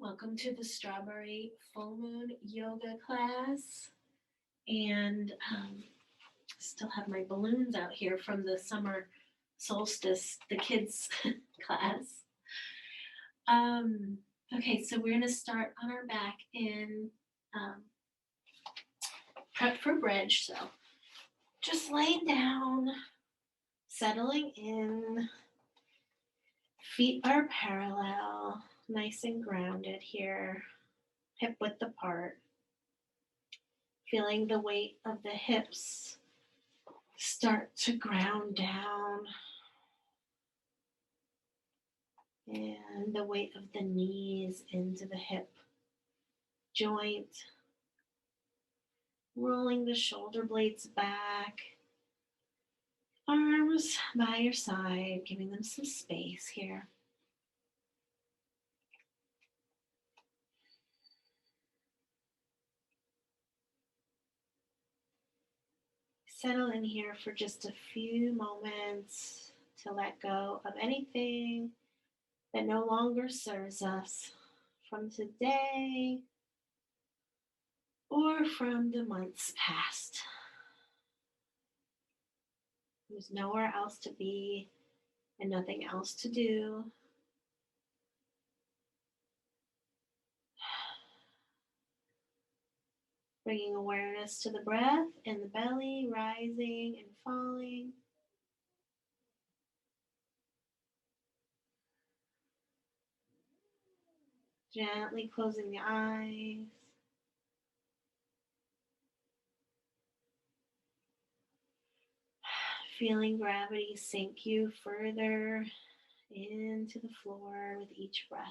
Welcome to the Strawberry Full Moon Yoga class. And still have my balloons out here from the summer solstice, the kids' class. Okay, so we're going to start on our back in prep for bridge. So just laying down, settling in. Feet are parallel, nice and grounded here, hip width apart. Feeling the weight of the hips start to ground down, and the weight of the knees into the hip joint. Rolling the shoulder blades back, arms by your side, giving them some space here. Settle in here for just a few moments to let go of anything that no longer serves us from today or from the months past. There's nowhere else to be and nothing else to do. Bringing awareness to the breath and the belly, rising and falling. Gently closing the eyes. Feeling gravity sink you further into the floor with each breath.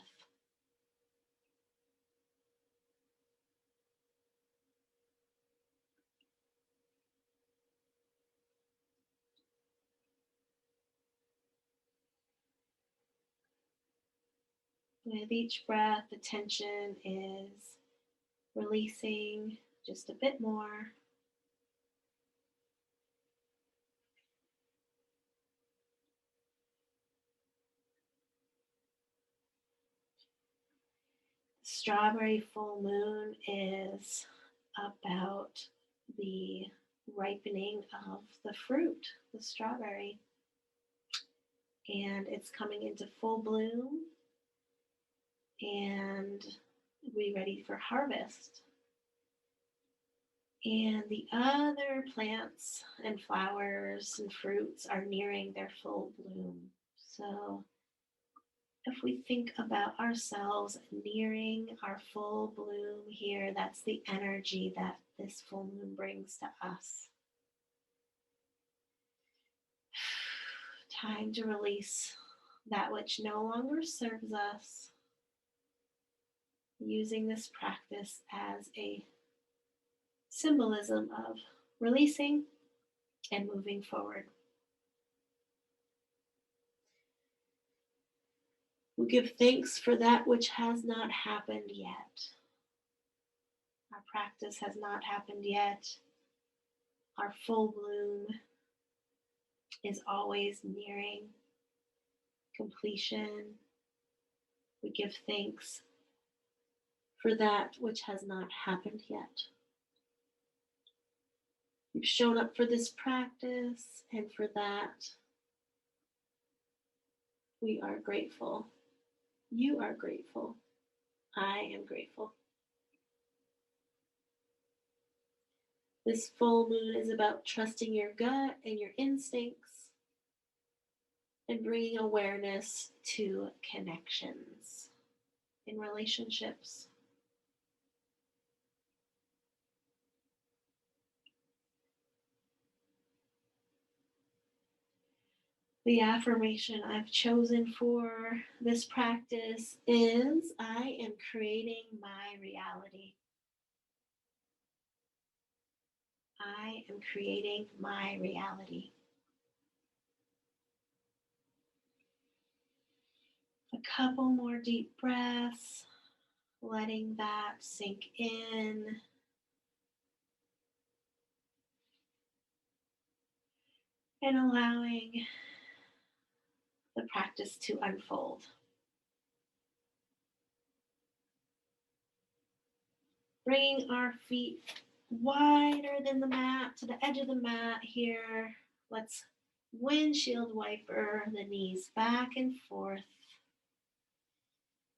With each breath, the tension is releasing just a bit more. Strawberry full moon is about the ripening of the fruit, the strawberry. And it's coming into full bloom and we're ready for harvest. And the other plants and flowers and fruits are nearing their full bloom. So if we think about ourselves nearing our full bloom here, that's the energy that this full moon brings to us. Time to release that which no longer serves us, using this practice as a symbolism of releasing and moving forward. We give thanks for that which has not happened yet. Our practice has not happened yet. Our full bloom is always nearing completion. We give thanks for that which has not happened yet. You've shown up for this practice, and for that, we are grateful. You are grateful. I am grateful. This full moon is about trusting your gut and your instincts and bringing awareness to connections in relationships. The affirmation I've chosen for this practice is, I am creating my reality. I am creating my reality. A couple more deep breaths, letting that sink in. And allowing the practice to unfold. Bringing our feet wider than the mat to the edge of the mat here. Let's windshield wiper the knees back and forth.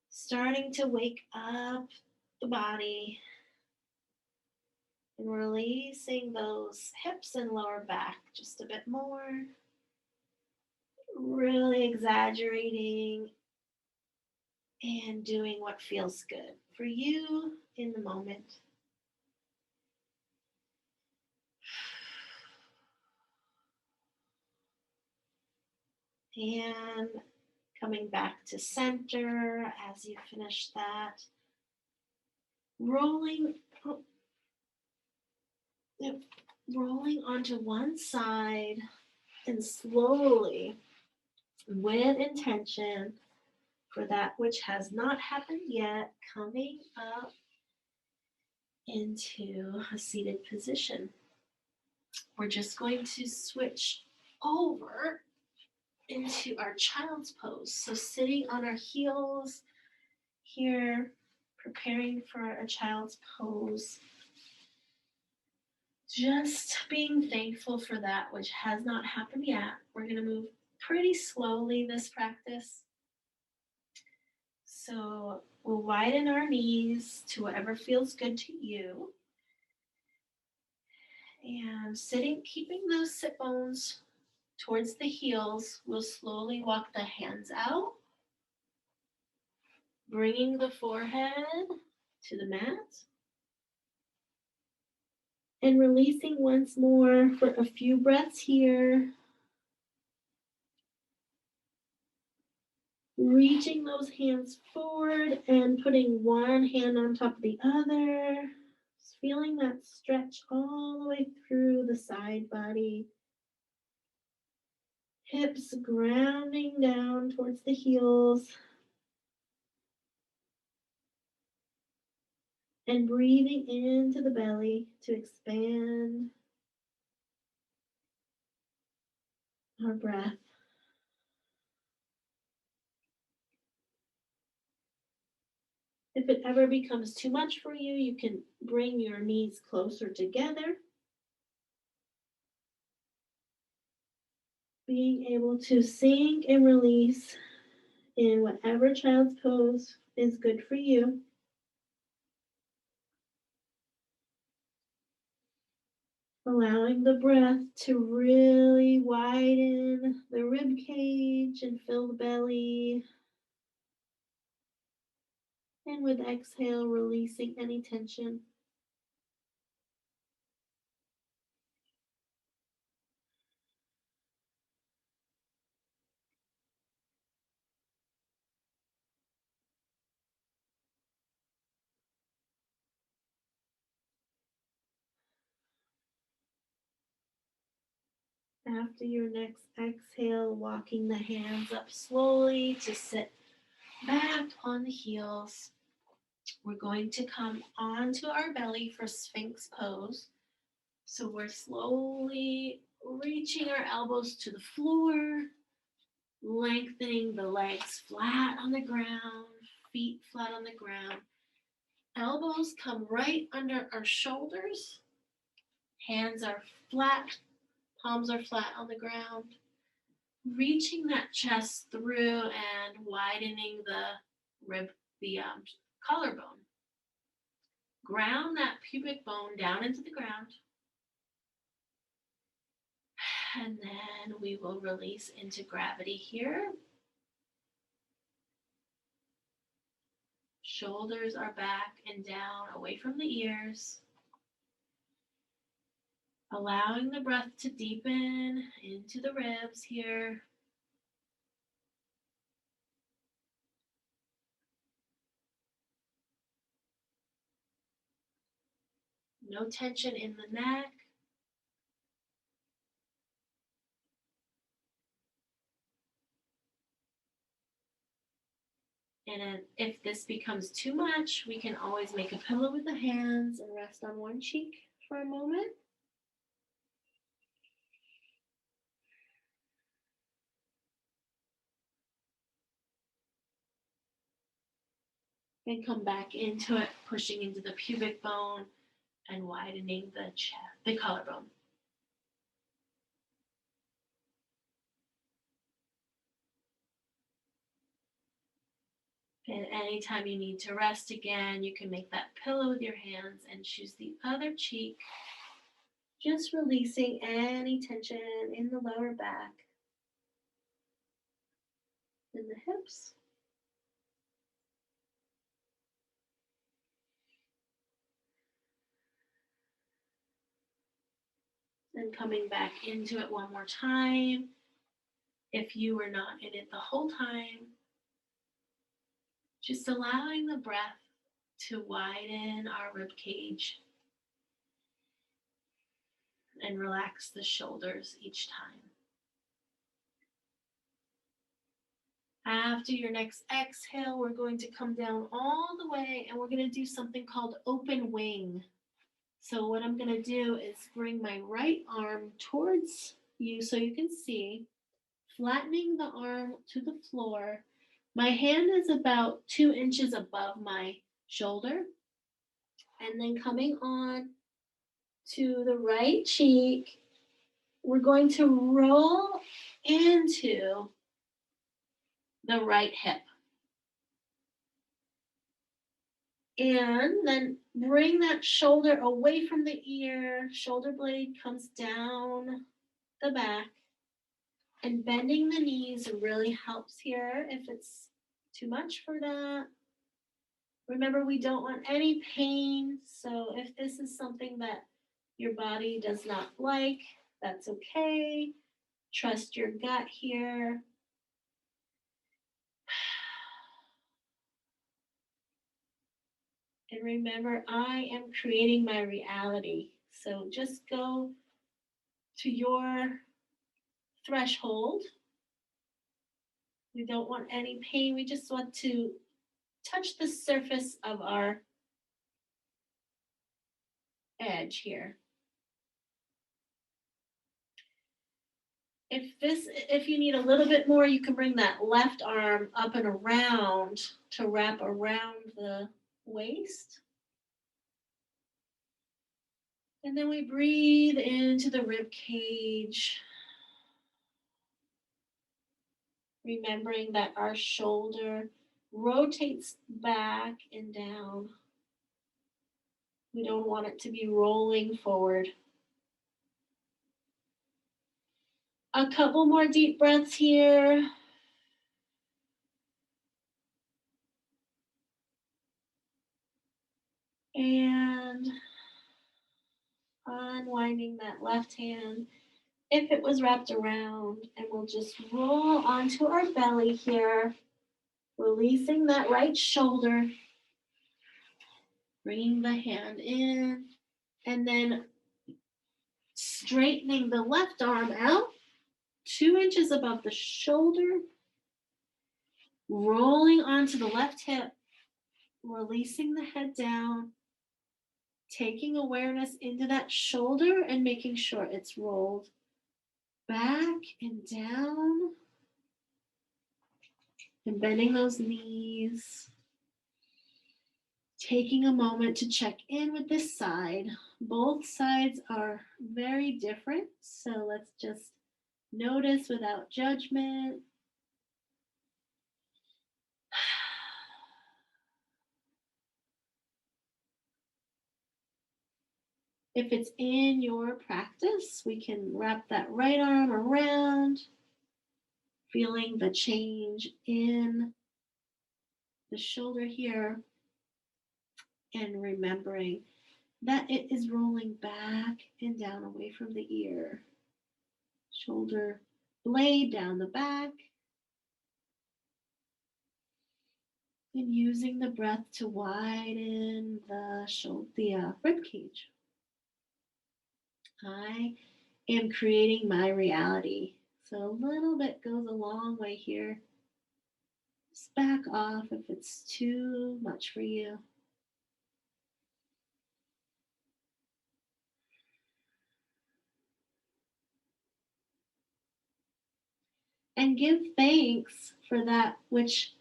Starting to wake up the body and releasing those hips and lower back just a bit more. Really exaggerating and doing what feels good for you in the moment. And coming back to center as you finish that. Rolling, rolling onto one side and slowly, with intention for that which has not happened yet, coming up into a seated position. We're just going to switch over into our child's pose. So sitting on our heels here, preparing for a child's pose. Just being thankful for that which has not happened yet. We're going to move pretty slowly this practice. So we'll widen our knees to whatever feels good to you. And sitting, keeping those sit bones towards the heels, we'll slowly walk the hands out, bringing the forehead to the mat, and releasing once more for a few breaths here. Reaching those hands forward and putting one hand on top of the other. Just feeling that stretch all the way through the side body. Hips grounding down towards the heels. And breathing into the belly to expand our breath. If it ever becomes too much for you, you can bring your knees closer together. Being able to sink and release in whatever child's pose is good for you. Allowing the breath to really widen the rib cage and fill the belly. And with exhale, releasing any tension. After your next exhale, walking the hands up slowly to sit back on the heels. We're going to come onto our belly for Sphinx pose. So we're slowly reaching our elbows to the floor, lengthening the legs flat on the ground, feet flat on the ground. Elbows come right under our shoulders. Hands are flat, palms are flat on the ground. Reaching that chest through and widening the collarbone. Ground that pubic bone down into the ground. And then we will release into gravity here. Shoulders are back and down, away from the ears. Allowing the breath to deepen into the ribs here. No tension in the neck. And if this becomes too much, we can always make a pillow with the hands and rest on one cheek for a moment. And come back into it, pushing into the pubic bone and widening the chest, the collarbone. And anytime you need to rest again, you can make that pillow with your hands and choose the other cheek, just releasing any tension in the lower back, in the hips. And coming back into it one more time. If you were not in it the whole time, just allowing the breath to widen our rib cage and relax the shoulders each time. After your next exhale, we're going to come down all the way and we're going to do something called open wing. So what I'm going to do is bring my right arm towards you so you can see, flattening the arm to the floor. My hand is about 2 inches above my shoulder. And then coming on to the right cheek, we're going to roll into the right hip. And then bring that shoulder away from the ear. Shoulder blade comes down the back. And bending the knees really helps here if it's too much for that. Remember, we don't want any pain. So if this is something that your body does not like, that's okay. Trust your gut here. And remember, I am creating my reality. So just go to your threshold. We don't want any pain. We just want to touch the surface of our edge here. If you need a little bit more, you can bring that left arm up and around to wrap around the waist. And then we breathe into the rib cage, remembering that our shoulder rotates back and down. We don't want it to be rolling forward. A couple more deep breaths here. And unwinding that left hand if it was wrapped around, and we'll just roll onto our belly here, releasing that right shoulder, bringing the hand in, and then straightening the left arm out 2 inches above the shoulder, rolling onto the left hip, releasing the head down, taking awareness into that shoulder and making sure it's rolled back and down, and bending those knees. Taking a moment to check in with this side. Both sides are very different, so let's just notice without judgment. If it's in your practice, we can wrap that right arm around, feeling the change in the shoulder here, and remembering that it is rolling back and down away from the ear. Shoulder blade down the back, and using the breath to widen the rib cage. I am creating my reality. So a little bit goes a long way here. Just back off if it's too much for you. And give thanks for that which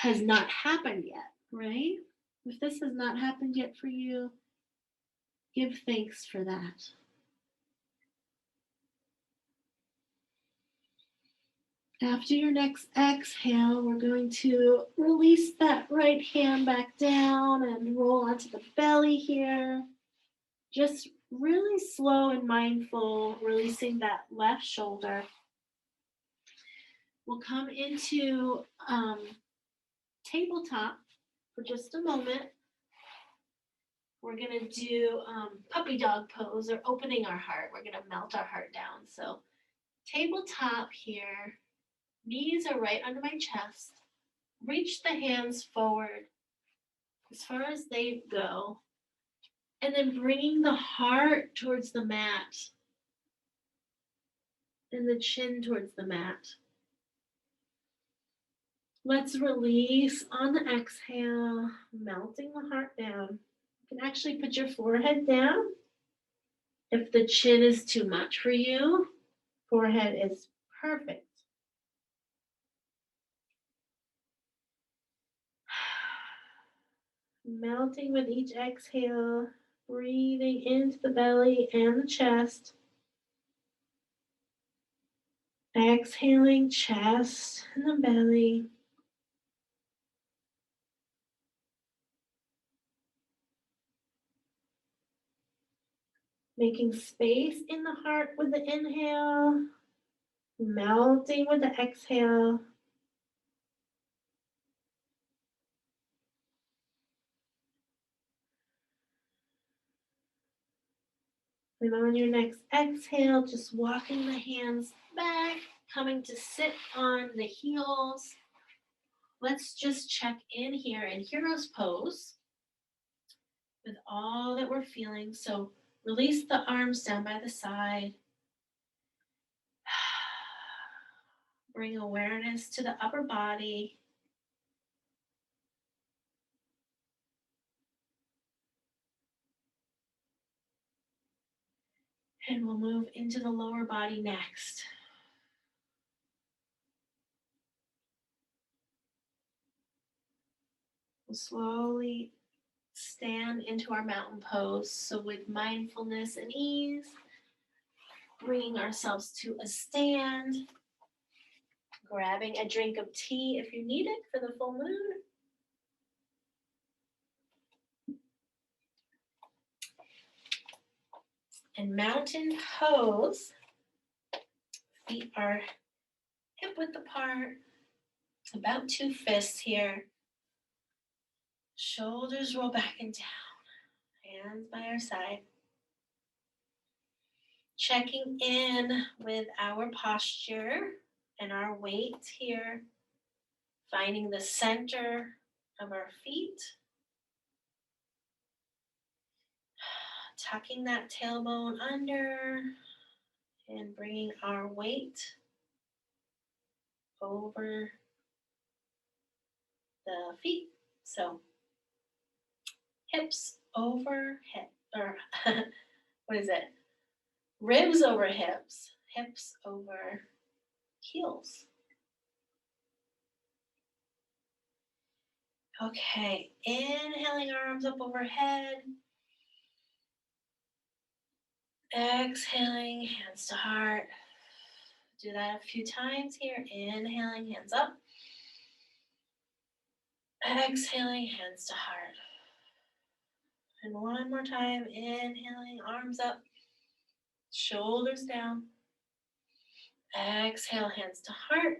has not happened yet, right? If this has not happened yet for you, give thanks for that. After your next exhale, we're going to release that right hand back down and roll onto the belly here. Just really slow and mindful, releasing that left shoulder. We'll come into tabletop for just a moment. We're going to do puppy dog pose or opening our heart. We're going to melt our heart down. So tabletop here, knees are right under my chest. Reach the hands forward as far as they go. And then bringing the heart towards the mat and the chin towards the mat. Let's release on the exhale, melting the heart down. You can actually put your forehead down. If the chin is too much for you, forehead is perfect. Melting with each exhale, breathing into the belly and the chest. Exhaling, chest and the belly. Making space in the heart with the inhale, melting with the exhale. And on your next exhale, just walking the hands back, coming to sit on the heels. Let's just check in here in hero's pose with all that we're feeling. So release the arms down by the side. Bring awareness to the upper body. And we'll move into the lower body next. We'll slowly stand into our mountain pose. So with mindfulness and ease, bringing ourselves to a stand, grabbing a drink of tea if you need it for the full moon. And mountain pose. Feet are hip width apart, about 2 fists here. Shoulders roll back and down, hands by our side. Checking in with our posture and our weight here. Finding the center of our feet. Tucking that tailbone under and bringing our weight over the feet. So hips over hip, or what is it? Ribs over hips, hips over heels. Okay, inhaling arms up overhead. Exhaling, hands to heart. Do that a few times here. Inhaling, hands up. Exhaling, hands to heart. And one more time, inhaling, arms up, shoulders down. Exhale, hands to heart.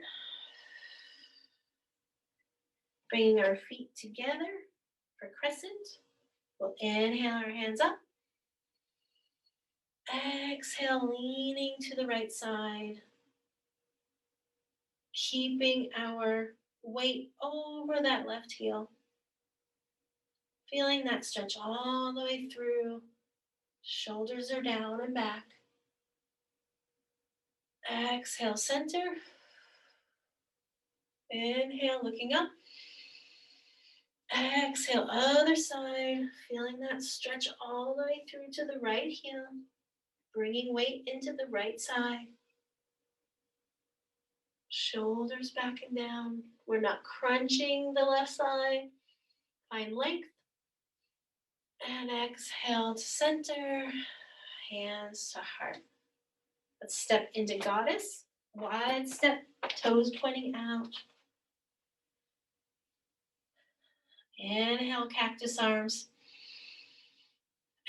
Bringing our feet together for crescent. We'll inhale our hands up. Exhale, leaning to the right side. Keeping our weight over that left heel. Feeling that stretch all the way through. Shoulders are down and back. Exhale, center. Inhale, looking up. Exhale, other side. Feeling that stretch all the way through to the right heel. Bringing weight into the right side. Shoulders back and down. We're not crunching the left side. Find length. And exhale to center. Hands to heart. Let's step into goddess. Wide step, toes pointing out. Inhale, cactus arms.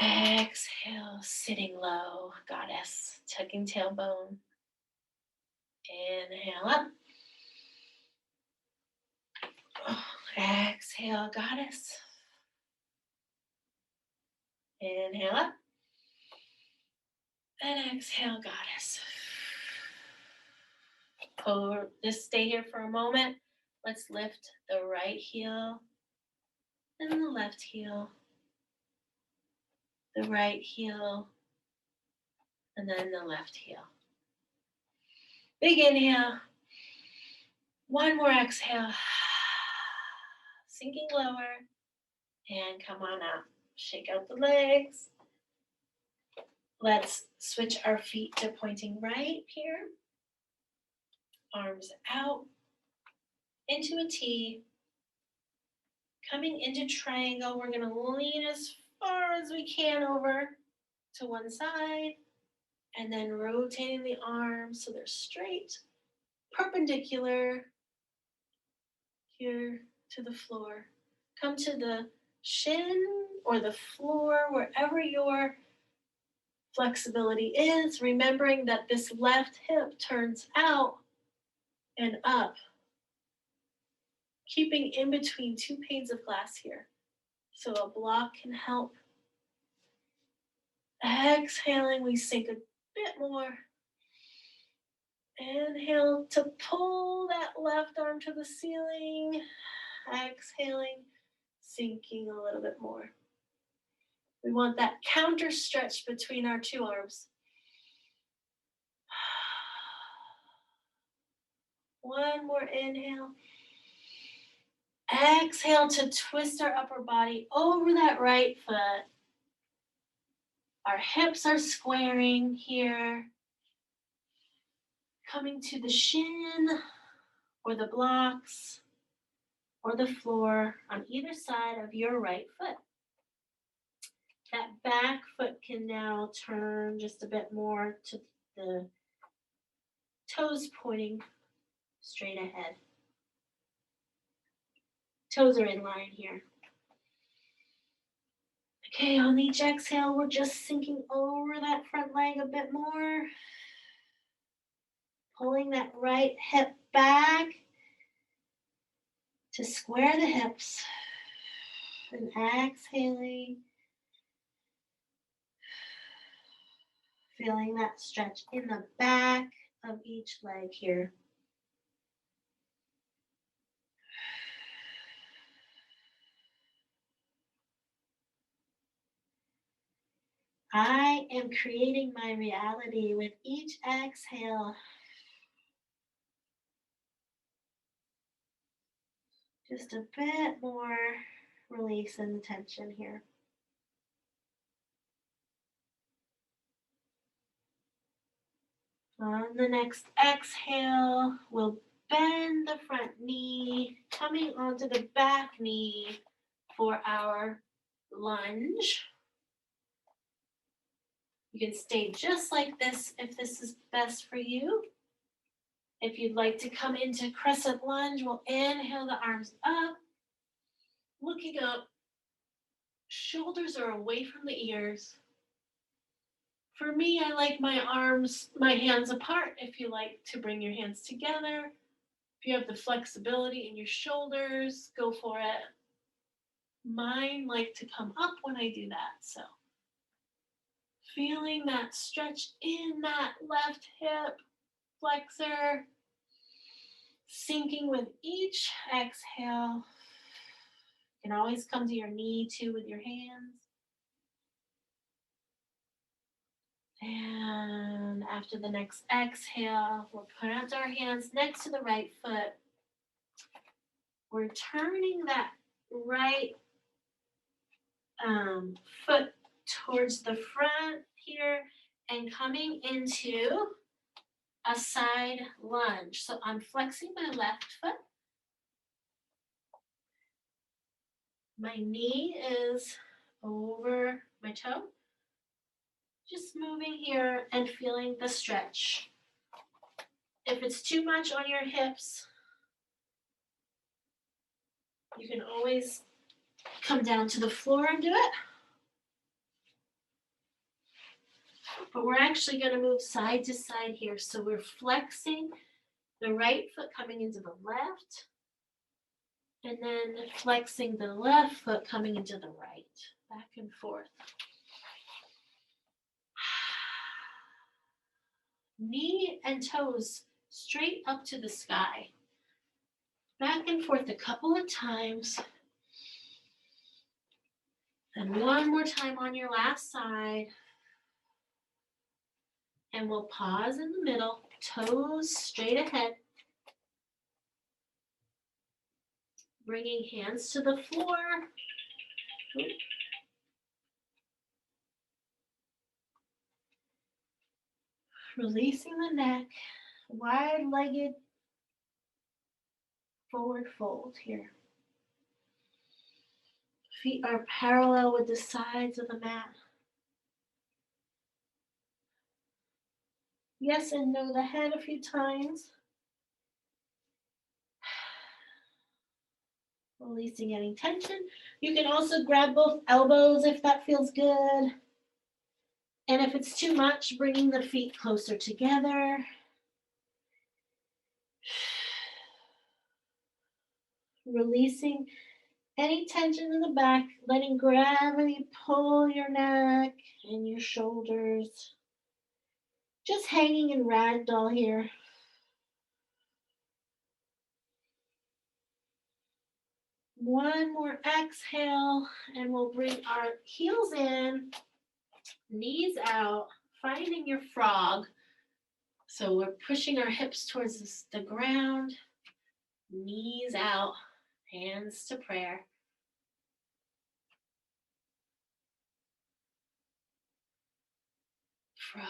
Exhale, sitting low, goddess, tucking tailbone. Inhale up. Exhale, goddess. Inhale up. And exhale, goddess. Just stay here for a moment. Let's lift the right heel and the left heel. The right heel and then the left heel. Big inhale. One more exhale. Sinking lower. And come on out. Shake out the legs. Let's switch our feet to pointing right here. Arms out into a T. Coming into triangle, we're going to lean as far as we can over to one side. And then rotating the arms so they're straight, perpendicular here to the floor. Come to the shin or the floor, wherever your flexibility is, remembering that this left hip turns out and up, keeping in between two panes of glass here. So a block can help. Exhaling, we sink a bit more. Inhale to pull that left arm to the ceiling. Exhaling, sinking a little bit more. We want that counter stretch between our two arms. One more inhale. Exhale to twist our upper body over that right foot. Our hips are squaring here. Coming to the shin or the blocks or the floor on either side of your right foot. That back foot can now turn just a bit more to the toes pointing straight ahead. Toes are in line here. Okay, on each exhale, we're just sinking over that front leg a bit more. Pulling that right hip back to square the hips. And exhaling. Feeling that stretch in the back of each leg here. I am creating my reality with each exhale. Just a bit more release in the tension here. On the next exhale, we'll bend the front knee, coming onto the back knee for our lunge. You can stay just like this if this is best for you. If you'd like to come into crescent lunge, we'll inhale the arms up, looking up. Shoulders are away from the ears. For me, I like my hands apart. If you like to bring your hands together, if you have the flexibility in your shoulders, go for it. Mine like to come up when I do that. So feeling that stretch in that left hip flexor, sinking with each exhale. You can always come to your knee too with your hands. And after the next exhale, we'll put out our hands next to the right foot. We're turning that right foot towards the front here and coming into a side lunge. So I'm flexing my left foot. My knee is over my toe. Just moving here and feeling the stretch. If it's too much on your hips, you can always come down to the floor and do it. But we're actually going to move side to side here. So we're flexing the right foot coming into the left, and then flexing the left foot coming into the right, back and forth. Knee and toes straight up to the sky. Back and forth a couple of times. And one more time on your last side. And we'll pause in the middle, toes straight ahead. Bringing hands to the floor. Releasing the neck, wide-legged forward fold here. Feet are parallel with the sides of the mat. Yes and no the head a few times. Releasing any tension. You can also grab both elbows if that feels good. And if it's too much, bringing the feet closer together. Releasing any tension in the back, letting gravity pull your neck and your shoulders. Just hanging in ragdoll here. One more exhale, and we'll bring our heels in, knees out, finding your frog. So we're pushing our hips towards the ground, knees out, hands to prayer. Frog.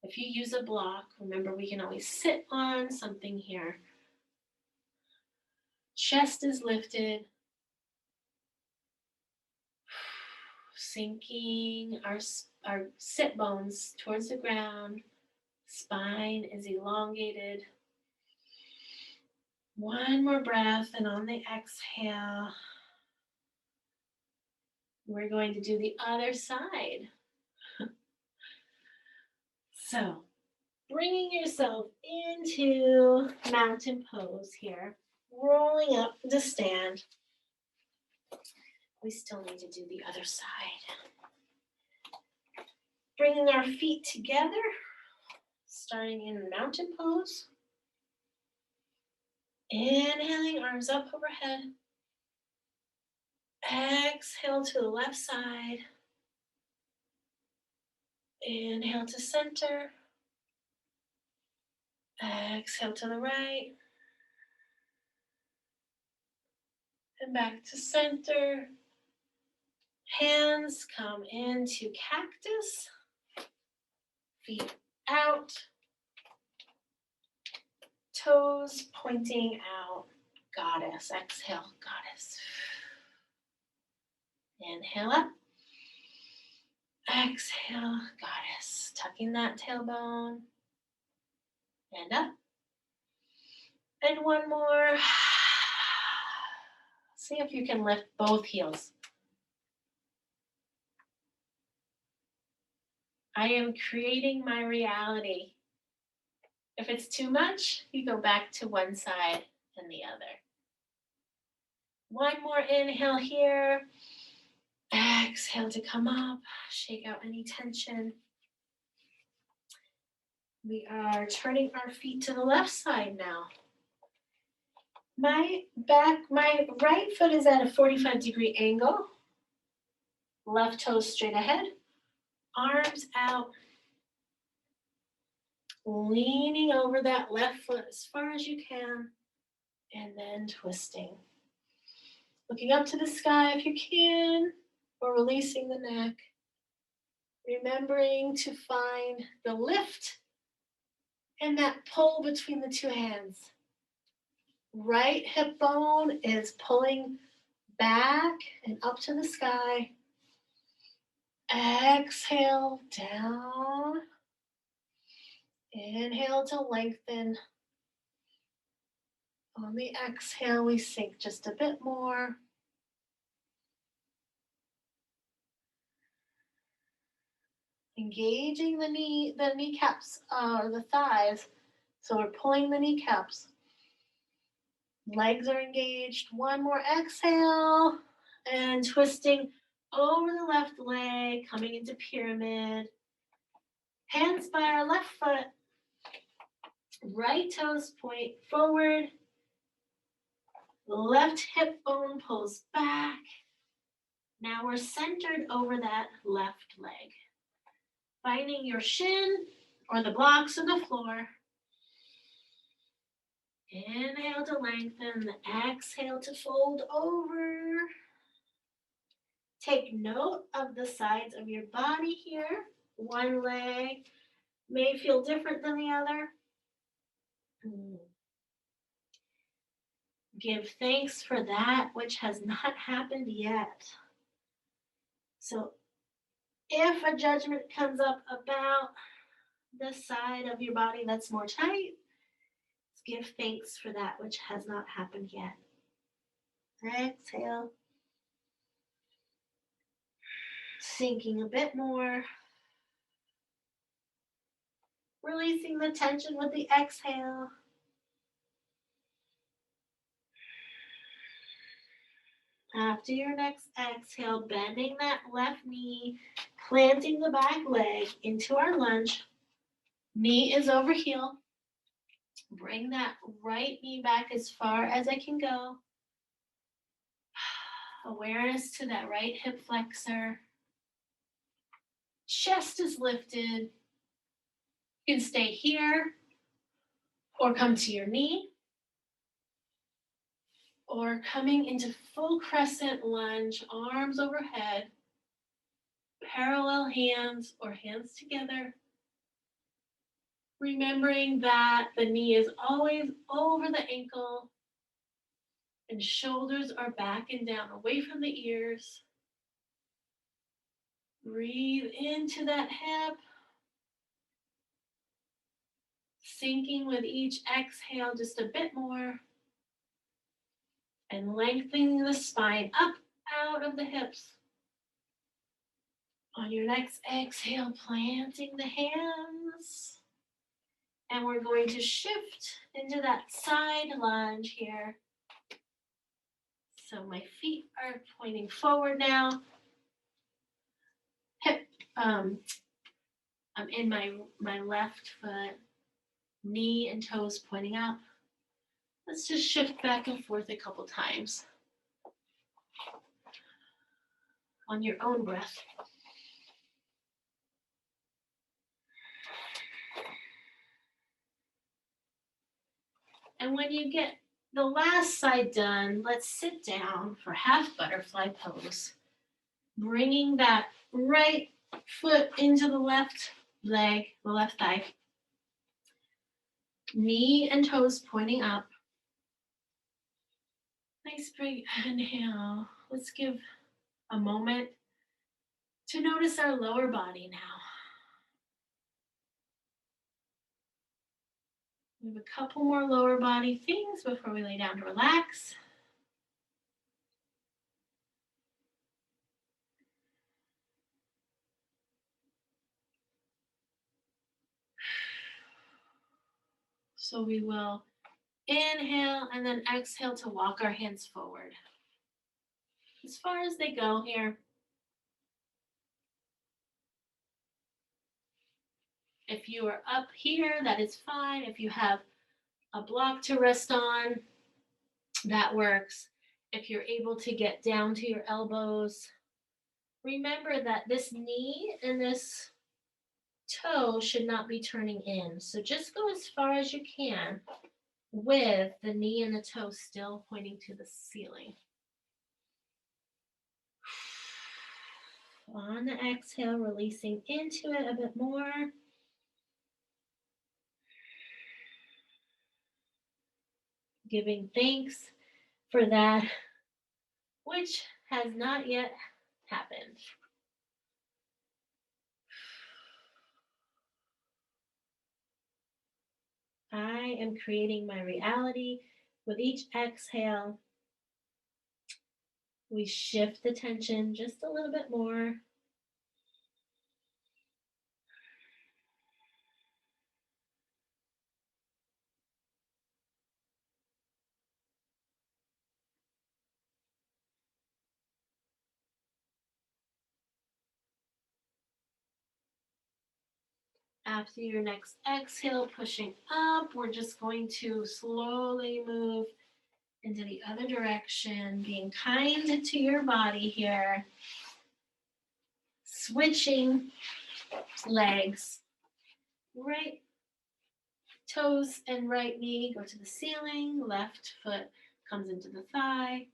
If you use a block, remember we can always sit on something here. Chest is lifted. Sinking our sit bones towards the ground. Spine is elongated. One more breath, and on the exhale, we're going to do the other side. So, bringing yourself into mountain pose here, rolling up to stand. We still need to do the other side. Bringing our feet together, starting in mountain pose. Inhaling, arms up overhead. Exhale to the left side. Inhale to center. Exhale to the right. And back to center. Hands come into cactus. Feet out. Toes pointing out. Goddess. Exhale, goddess. Inhale up. Exhale, goddess. Tucking that tailbone. And up. And one more. See if you can lift both heels. I am creating my reality. If it's too much, you go back to one side and the other. One more inhale here. Exhale to come up. Shake out any tension. We are turning our feet to the left side now. My right foot is at a 45-degree angle. Left toe straight ahead. Arms out. Leaning over that left foot as far as you can. And then twisting. Looking up to the sky if you can. Or releasing the neck. Remembering to find the lift and that pull between the two hands. Right hip bone is pulling back and up to the sky. Exhale down. Inhale to lengthen. On the exhale, we sink just a bit more. Engaging the kneecaps or the thighs. So we're pulling the kneecaps. Legs are engaged. One more exhale and twisting over the left leg, coming into pyramid. Hands by our left foot. Right toes point forward. Left hip bone pulls back. Now we're centered over that left leg. Finding your shin or the blocks of the floor. Inhale to lengthen, exhale to fold over. Take note of the sides of your body here. One leg may feel different than the other. Give thanks for that which has not happened yet. So if a judgment comes up about the side of your body that's more tight, give thanks for that which has not happened yet. Exhale. Sinking a bit more. Releasing the tension with the exhale. After your next exhale, bending that left knee, planting the back leg into our lunge. Knee is over heel. Bring that right knee back as far as I can go. Awareness to that right hip flexor. Chest is lifted. You can stay here or come to your knee. Or coming into full crescent lunge, arms overhead, parallel hands or hands together. Remembering that the knee is always over the ankle and shoulders are back and down, away from the ears. Breathe into that hip. Sinking with each exhale just a bit more. And lengthening the spine up out of the hips. On your next exhale, planting the hands. And we're going to shift into that side lunge here. So my feet are pointing forward now. Hip, I'm in my left foot, knee and toes pointing up. Let's just shift back and forth a couple times. On your own breath. And when you get the last side done, let's sit down for half butterfly pose. Bringing that right foot into the left leg, the left thigh. Knee and toes pointing up. Nice big inhale. Let's give a moment to notice our lower body now. We have a couple more lower body things before we lay down to relax. So we will inhale and then exhale to walk our hands forward. As far as they go here. If you are up here, that is fine. If you have a block to rest on, that works. If you're able to get down to your elbows, remember that this knee and this toe should not be turning in. So just go as far as you can with the knee and the toe still pointing to the ceiling. on the exhale, releasing into it a bit more. Giving thanks for that which has not yet happened. I am creating my reality. With each exhale, we shift the tension just a little bit more. After your next exhale, pushing up, we're just going to slowly move into the other direction, being kind to your body here. Switching legs, right toes and right knee go to the ceiling, left foot comes into the thigh.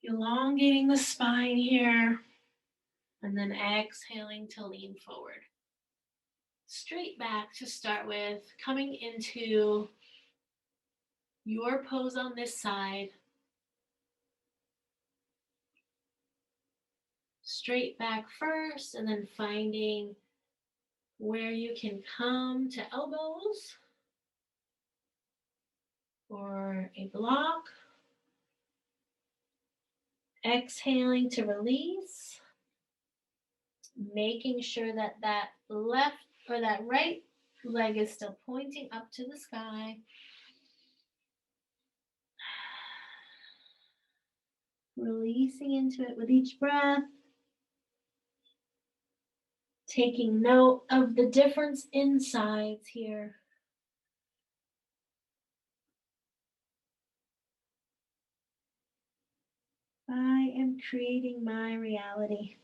Elongating the spine here, and then exhaling to lean forward. Straight back to start with, coming into your pose on this side. Straight back first, and then finding where you can come to elbows or a block. Exhaling to release, making sure that that left or that right leg is still pointing up to the sky. Releasing into it with each breath. Taking note of the difference in sides here. I am creating my reality.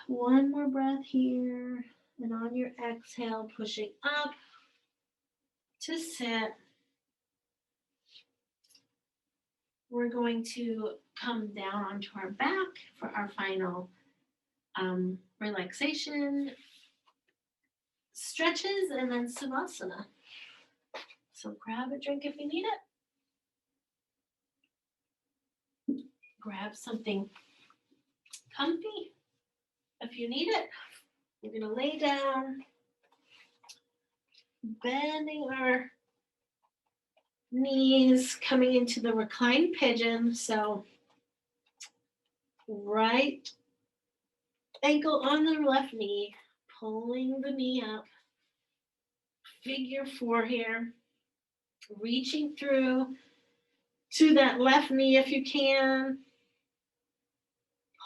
One more breath here, and on your exhale, pushing up to sit. We're going to come down onto our back for our final relaxation stretches and then savasana. So grab a drink if you need it. Grab something comfy if you need it. We're going to lay down, bending our knees, coming into the reclined pigeon. So right ankle on the left knee, pulling the knee up. Figure 4 here. Reaching through to that left knee if you can.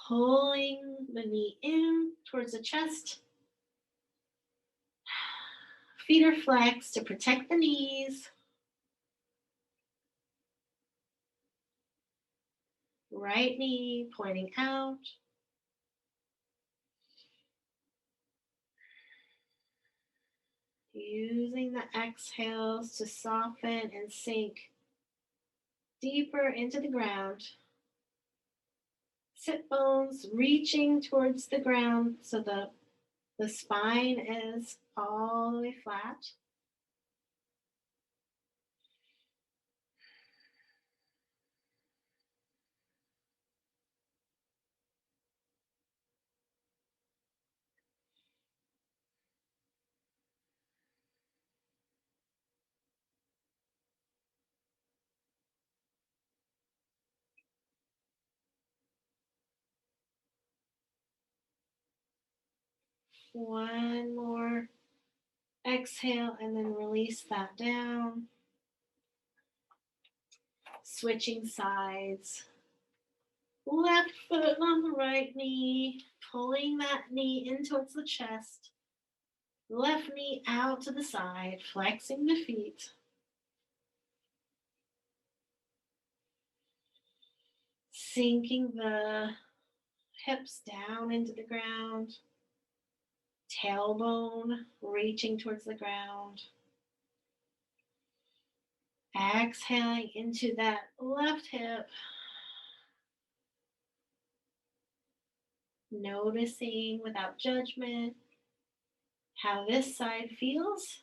Pulling the knee in towards the chest. Feet are flexed to protect the knees. Right knee pointing out. Using the exhales to soften and sink deeper into the ground. Sit bones reaching towards the ground so the spine is all the way flat. One more exhale and then release that down. Switching sides. Left foot on the right knee, pulling that knee in towards the chest. Left knee out to the side, flexing the feet. Sinking the hips down into the ground, tailbone reaching towards the ground. Exhaling into that left hip. Noticing without judgment how this side feels.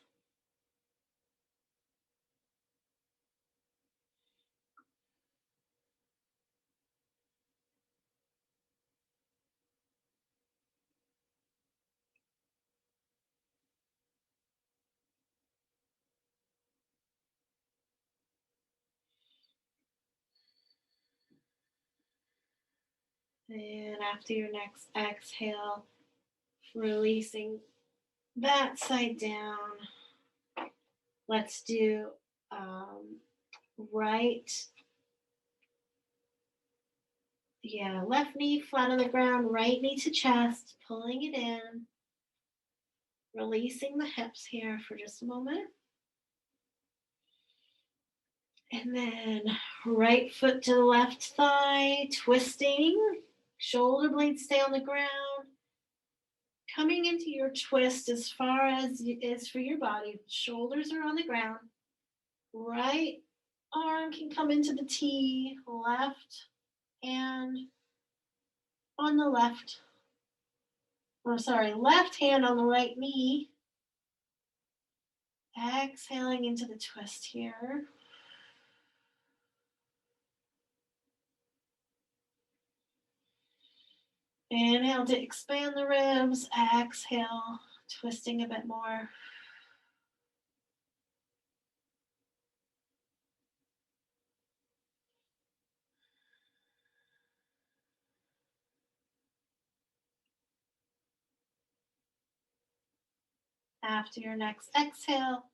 And after your next exhale, releasing that side down. Let's do left knee flat on the ground, right knee to chest, pulling it in, releasing the hips here for just a moment. And then right foot to the left thigh, twisting, shoulder blades stay on the ground. Coming into your twist as far as is for your body. Shoulders are on the ground. Right arm can come into the T, left hand on the left. Left hand on the right knee. Exhaling into the twist here. Inhale to expand the ribs. Exhale, twisting a bit more. After your next exhale,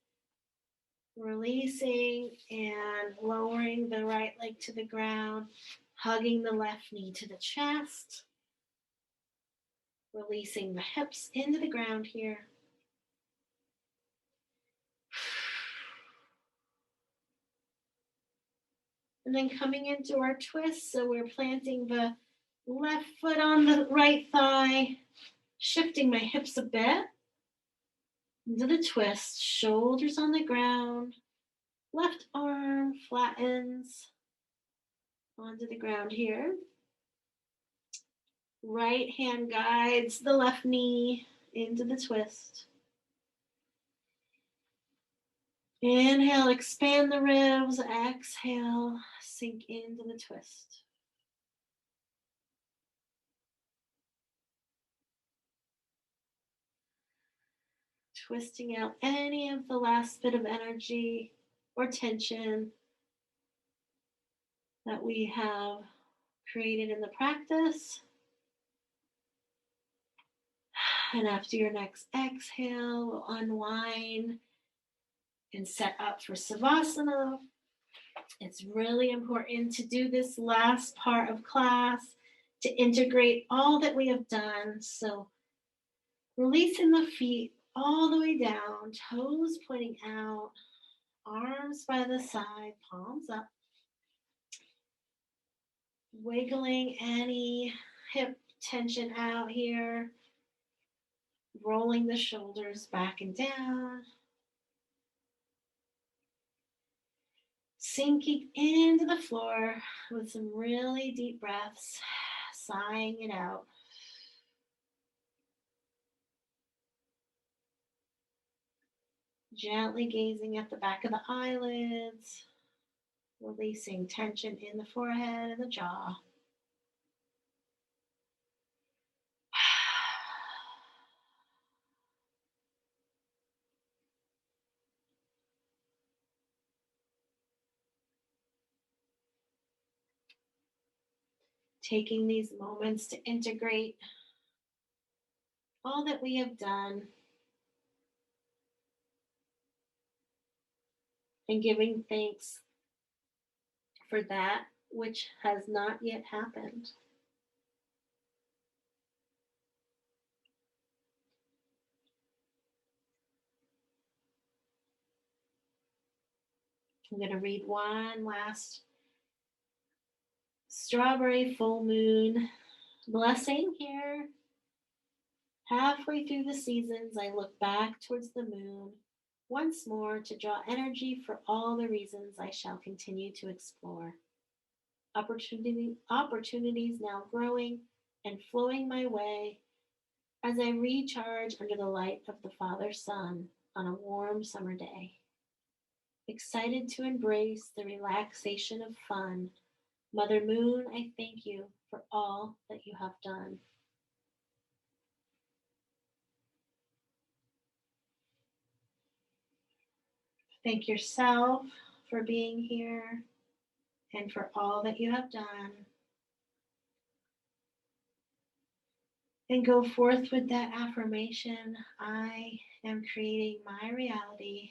releasing and lowering the right leg to the ground, hugging the left knee to the chest, releasing the hips into the ground here. And then coming into our twist, so we're planting the left foot on the right thigh, shifting my hips a bit into the twist, shoulders on the ground, left arm flattens onto the ground here. Right hand guides the left knee into the twist. Inhale, expand the ribs. Exhale, sink into the twist. Twisting out any of the last bit of energy or tension that we have created in the practice. And after your next exhale, we'll unwind and set up for Savasana. It's really important to do this last part of class to integrate all that we have done. So releasing the feet all the way down, toes pointing out, arms by the side, palms up. Wiggling any hip tension out here. Rolling the shoulders back and down. Sinking into the floor with some really deep breaths, sighing it out. Gently gazing at the back of the eyelids, releasing tension in the forehead and the jaw. Taking these moments to integrate all that we have done and giving thanks for that which has not yet happened. I'm going to read one last Strawberry full moon blessing here. Halfway through the seasons, I look back towards the moon once more to draw energy for all the reasons I shall continue to explore. Opportunities now growing and flowing my way as I recharge under the light of the Father Sun on a warm summer day. Excited to embrace the relaxation of fun, Mother Moon, I thank you for all that you have done. Thank yourself for being here and for all that you have done. And go forth with that affirmation: I am creating my reality.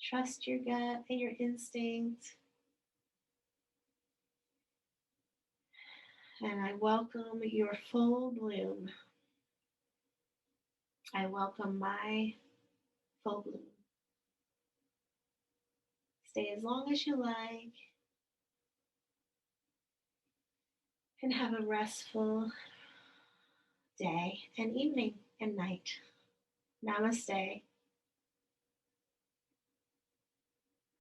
Trust your gut and your instinct. And I welcome your full bloom. I welcome my full bloom. Stay as long as you like and have a restful day and evening and night. Namaste.